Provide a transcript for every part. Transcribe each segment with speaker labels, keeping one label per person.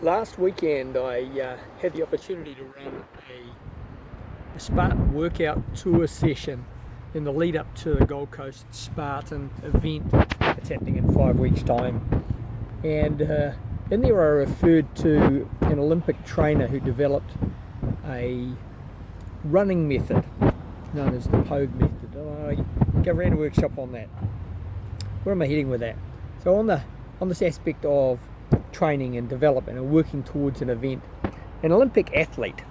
Speaker 1: Last weekend I had the opportunity to run a Spartan workout tour session in the lead up to the Gold Coast Spartan event. It's happening in 5 weeks' time. And in there I referred to an Olympic trainer who developed a running method known as the POVE method. I ran a workshop on that. Where am I heading with that? So on this aspect of training and development and working towards an event, an Olympic athlete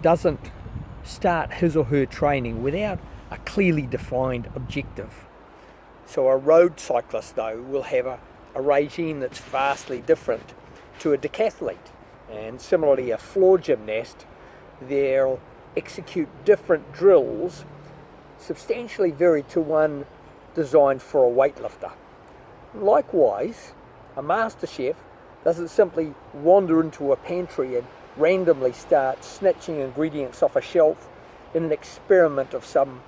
Speaker 1: doesn't start his or her training without a clearly defined objective. So a road cyclist, though, will have a regime that's vastly different to a decathlete. And similarly, a floor gymnast, they'll execute different drills substantially varied to one designed for a weightlifter. Likewise, a master chef doesn't simply wander into a pantry and randomly start snatching ingredients off a shelf in an experiment of some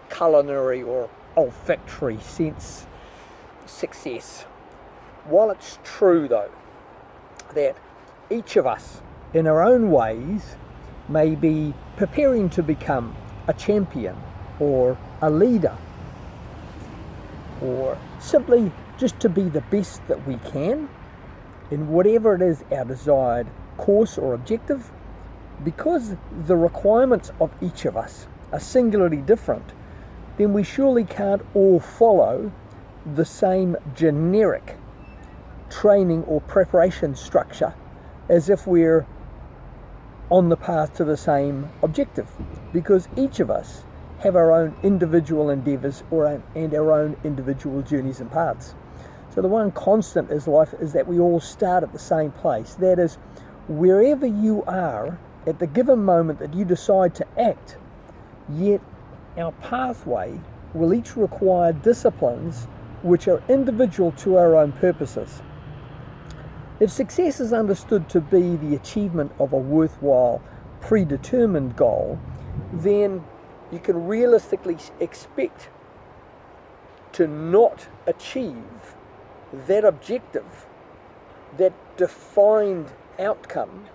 Speaker 1: culinary or olfactory sense success. While it's true, though, that each of us in our own ways may be preparing to become a champion or a leader, or simply just to be the best that we can in whatever it is our desired course or objective, because the requirements of each of us are singularly different, then we surely can't all follow the same generic training or preparation structure as if we're on the path to the same objective, because each of us have our own individual endeavours and our own individual journeys and paths. So the one constant in life is that we all start at the same place. That is, wherever you are at the given moment that you decide to act, yet our pathway will each require disciplines which are individual to our own purposes. If success is understood to be the achievement of a worthwhile, predetermined goal, then you can realistically expect to not achieve that objective, that defined outcome,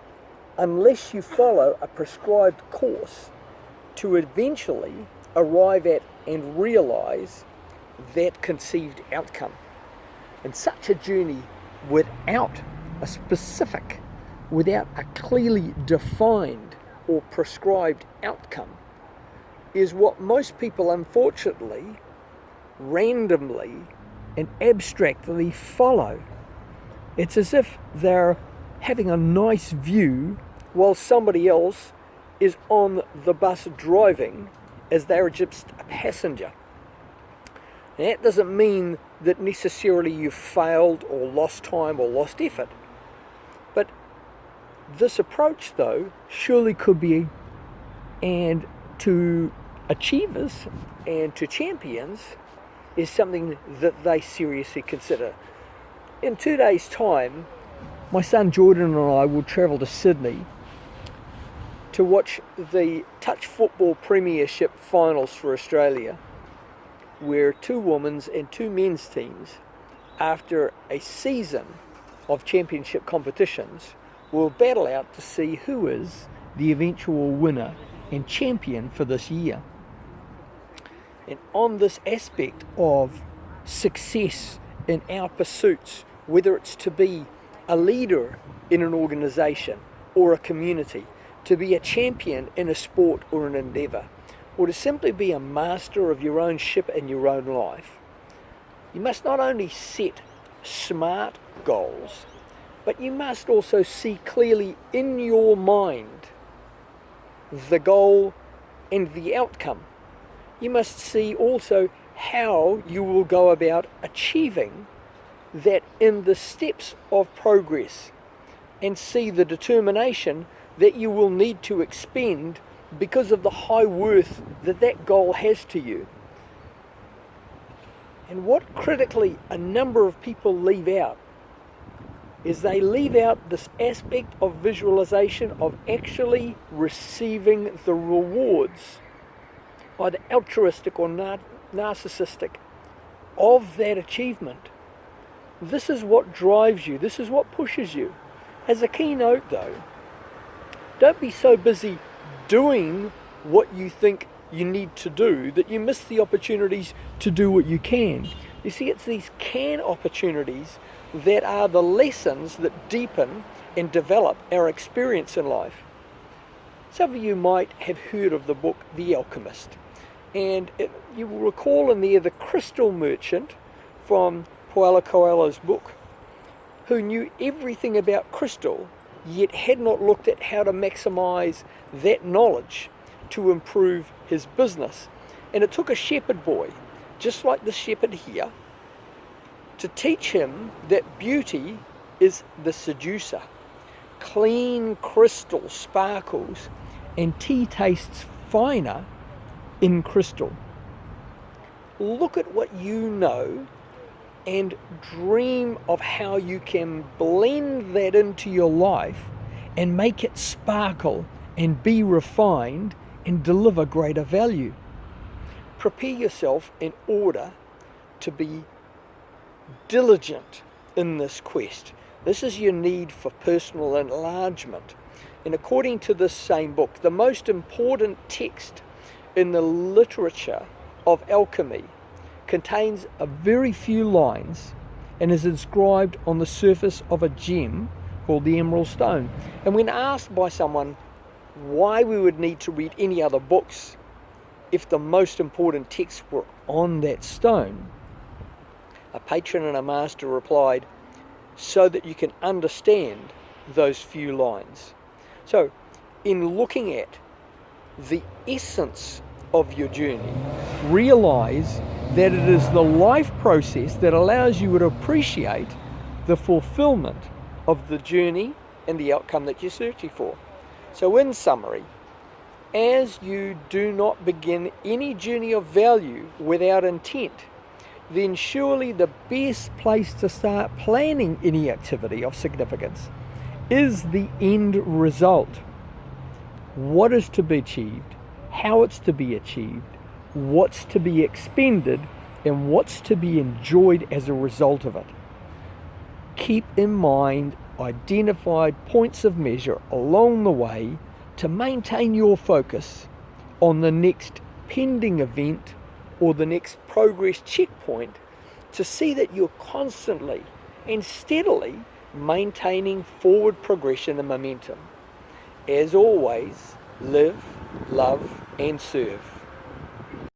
Speaker 1: unless you follow a prescribed course to eventually arrive at and realize that conceived outcome. And such a journey without a specific, without a clearly defined or prescribed outcome is what most people unfortunately randomly and abstractly follow. It's as if they're having a nice view while somebody else is on the bus driving as they're just a passenger. And that doesn't mean that necessarily you've failed or lost time or lost effort. But this approach, though, surely could be, and to achievers and to champions, is something that they seriously consider. In 2 days' time, my son Jordan and I will travel to Sydney to watch the touch football premiership finals for Australia, where two women's and two men's teams, after a season of championship competitions, will battle out to see who is the eventual winner and champion for this year. And on this aspect of success in our pursuits, whether it's to be a leader in an organisation or a community, to be a champion in a sport or an endeavour, or to simply be a master of your own ship and your own life, you must not only set smart goals, but you must also see clearly in your mind the goal and the outcome. You must see also how you will go about achieving that in the steps of progress, and see the determination that you will need to expend because of the high worth that that goal has to you. And what critically a number of people leave out is they leave out this aspect of visualization of actually receiving the rewards, either altruistic or narcissistic, of that achievement. This is what drives you. This is what pushes you. As a keynote though, don't be so busy doing what you think you need to do that you miss the opportunities to do what you can. You see, it's these can opportunities that are the lessons that deepen and develop our experience in life. Some of you might have heard of the book The Alchemist, and you will recall in there the crystal merchant from Paulo Coelho's book, who knew everything about crystal, yet had not looked at how to maximize that knowledge to improve his business. And it took a shepherd boy, just like the shepherd here, to teach him that beauty is the seducer. Clean crystal sparkles and tea tastes finer in crystal. Look at what you know and dream of how you can blend that into your life and make it sparkle and be refined and deliver greater value. Prepare yourself in order to be diligent in this quest. This is your need for personal enlargement. And according to this same book, the most important text in the literature of alchemy contains a very few lines and is inscribed on the surface of a gem called the emerald stone. And when asked by someone why we would need to read any other books if the most important texts were on that stone, a patron and a master replied, so that you can understand those few lines. So, in looking at the essence of your journey, realize that it is the life process that allows you to appreciate the fulfillment of the journey and the outcome that you're searching for. So in summary, as you do not begin any journey of value without intent, then surely the best place to start planning any activity of significance is the end result. What is to be achieved, how it's to be achieved, what's to be expended, and what's to be enjoyed as a result of it. Keep in mind identified points of measure along the way to maintain your focus on the next pending event or the next progress checkpoint, to see that you're constantly and steadily maintaining forward progression and momentum. As always, live, love, and serve.